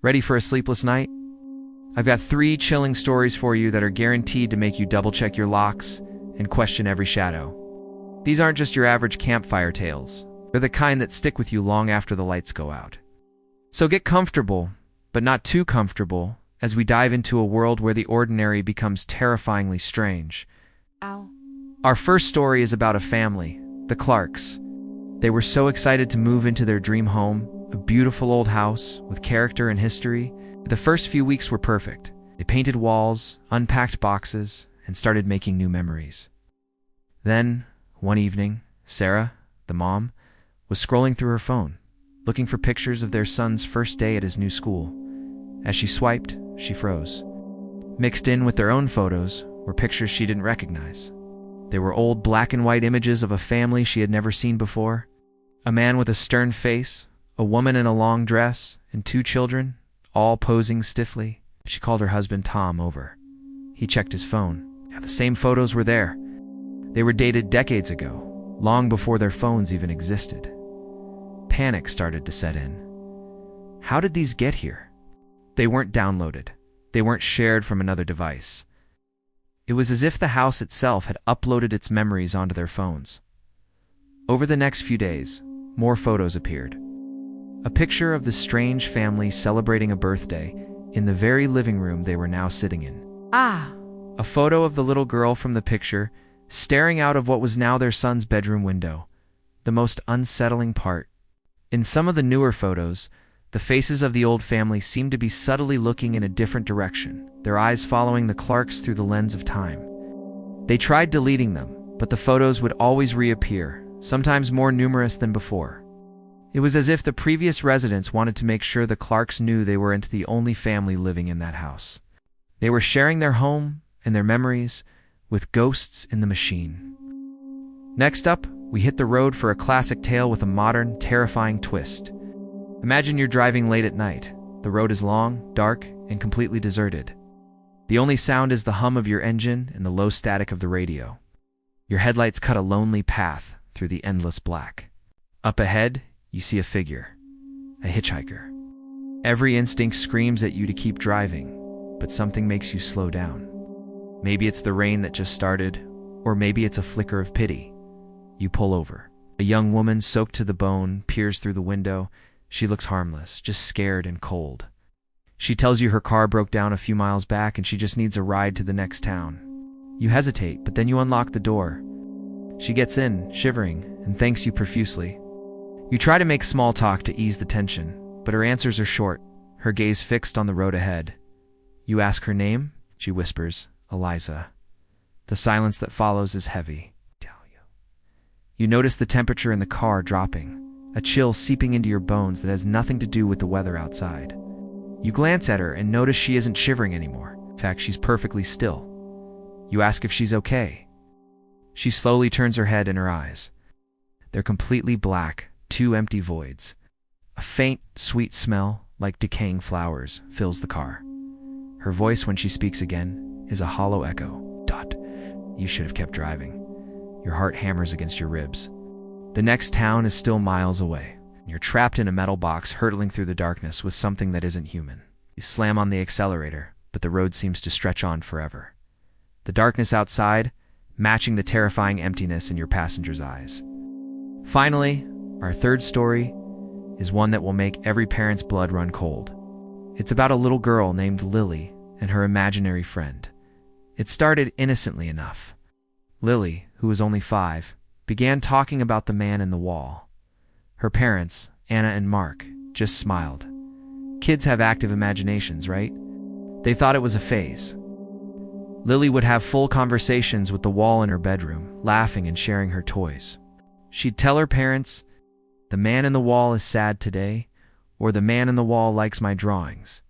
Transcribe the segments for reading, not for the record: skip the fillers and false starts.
Ready for a sleepless night? I've got 3 chilling stories for you that are guaranteed to make you double-check your locks and question every shadow. These aren't just your average campfire tales. They're the kind that stick with you long after the lights go out. So get comfortable, but not too comfortable, as we dive into a world where the ordinary becomes terrifyingly strange. Ow. Our first story is about a family, the Clarks. They were so excited to move into their dream home, a beautiful old house with character and history. The first few weeks were perfect. They painted walls, unpacked boxes, and started making new memories. Then, one evening, Sarah, the mom, was scrolling through her phone, looking for pictures of their son's first day at his new school. As she swiped, she froze. Mixed in with their own photos were pictures she didn't recognize. They were old black and white images of a family she had never seen before. A man with a stern face, a woman in a long dress, and 2 children, all posing stiffly. She called her husband Tom over. He checked his phone. The same photos were there. They were dated decades ago, long before their phones even existed. Panic started to set in. How did these get here? They weren't downloaded. They weren't shared from another device. It was as if the house itself had uploaded its memories onto their phones. Over the next few days, more photos appeared. A picture of the strange family celebrating a birthday in the very living room they were now sitting in. A photo of the little girl from the picture staring out of what was now their son's bedroom window. The most unsettling part. In some of the newer photos, the faces of the old family seemed to be subtly looking in a different direction, their eyes following the Clarks through the lens of time. They tried deleting them, but the photos would always reappear, sometimes more numerous than before. It was as if the previous residents wanted to make sure the Clarks knew they weren't the only family living in that house. They were sharing their home and their memories with ghosts in the machine. Next up, we hit the road for a classic tale with a modern, terrifying twist. Imagine you're driving late at night. The road is long, dark, and completely deserted. The only sound is the hum of your engine and the low static of the radio. Your headlights cut a lonely path through the endless black. Up ahead, you see a figure, a hitchhiker. Every instinct screams at you to keep driving, but something makes you slow down. Maybe it's the rain that just started, or maybe it's a flicker of pity. You pull over. A young woman, soaked to the bone, peers through the window. She looks harmless, just scared and cold. She tells you her car broke down a few miles back and she just needs a ride to the next town. You hesitate, but then you unlock the door. She gets in, shivering, and thanks you profusely. You try to make small talk to ease the tension, but her answers are short, her gaze fixed on the road ahead. You ask her name? She whispers, Eliza. The silence that follows is heavy. You notice the temperature in the car dropping, a chill seeping into your bones that has nothing to do with the weather outside. You glance at her and notice she isn't shivering anymore. In fact, she's perfectly still. You ask if she's okay. She slowly turns her head and her eyes. They're completely black, 2 empty voids. A faint, sweet smell, like decaying flowers, fills the car. Her voice, when she speaks again, is a hollow echo. Dot. You should have kept driving. Your heart hammers against your ribs. The next town is still miles away. You're trapped in a metal box hurtling through the darkness with something that isn't human. You slam on the accelerator, but the road seems to stretch on forever. The darkness outside, matching the terrifying emptiness in your passenger's eyes. Finally, our third story is one that will make every parent's blood run cold. It's about a little girl named Lily and her imaginary friend. It started innocently enough. Lily, who was only 5, began talking about the man in the wall. Her parents, Anna and Mark, just smiled. Kids have active imaginations, right? They thought it was a phase. Lily would have full conversations with the wall in her bedroom, laughing and sharing her toys. She'd tell her parents, "The man in the wall is sad today," or "The man in the wall likes my drawings."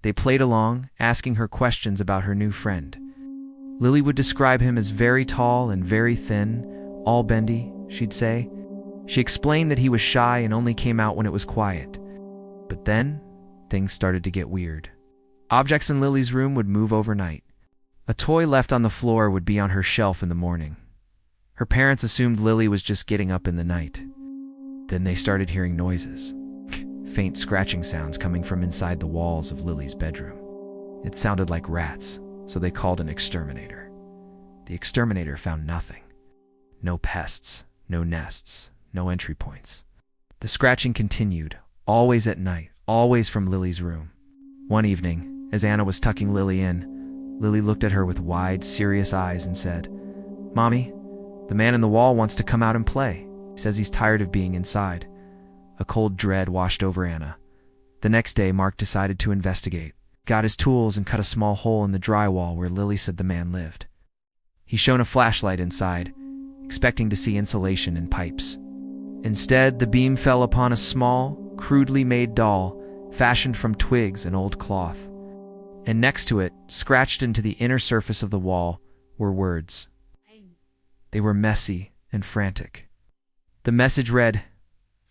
They played along, asking her questions about her new friend. Lily would describe him as very tall and very thin, all bendy, she'd say. She explained that he was shy and only came out when it was quiet. But then, things started to get weird. Objects in Lily's room would move overnight. A toy left on the floor would be on her shelf in the morning. Her parents assumed Lily was just getting up in the night. Then they started hearing noises. faint scratching sounds coming from inside the walls of Lily's bedroom. It sounded like rats, so they called an exterminator. The exterminator found nothing. No pests, no nests, no entry points. The scratching continued, always at night, always from Lily's room. One evening, as Anna was tucking Lily in, Lily looked at her with wide, serious eyes and said, "Mommy, the man in the wall wants to come out and play. He says he's tired of being inside." A cold dread washed over Anna. The next day, Mark decided to investigate, got his tools and cut a small hole in the drywall where Lily said the man lived. He shone a flashlight inside, expecting to see insulation and pipes. Instead, the beam fell upon a small, crudely made doll fashioned from twigs and old cloth. And next to it, scratched into the inner surface of the wall, were words. They were messy and frantic. The message read,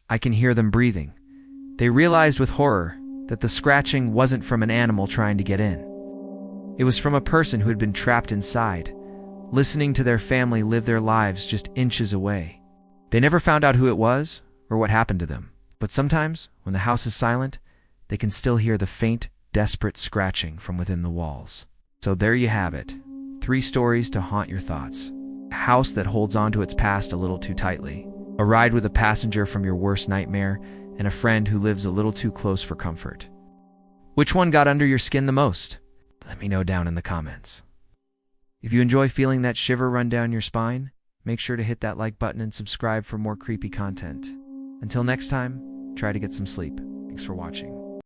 "I can hear them breathing." They realized with horror that the scratching wasn't from an animal trying to get in. It was from a person who had been trapped inside, listening to their family live their lives just inches away. They never found out who it was or what happened to them, but sometimes, when the house is silent, they can still hear the faint, desperate scratching from within the walls. So there you have it, 3 stories to haunt your thoughts. A house that holds on to its past a little too tightly. A ride with a passenger from your worst nightmare, and a friend who lives a little too close for comfort. Which one got under your skin the most? Let me know down in the comments. If you enjoy feeling that shiver run down your spine, make sure to hit that like button and subscribe for more creepy content. Until next time, try to get some sleep. Thanks for watching.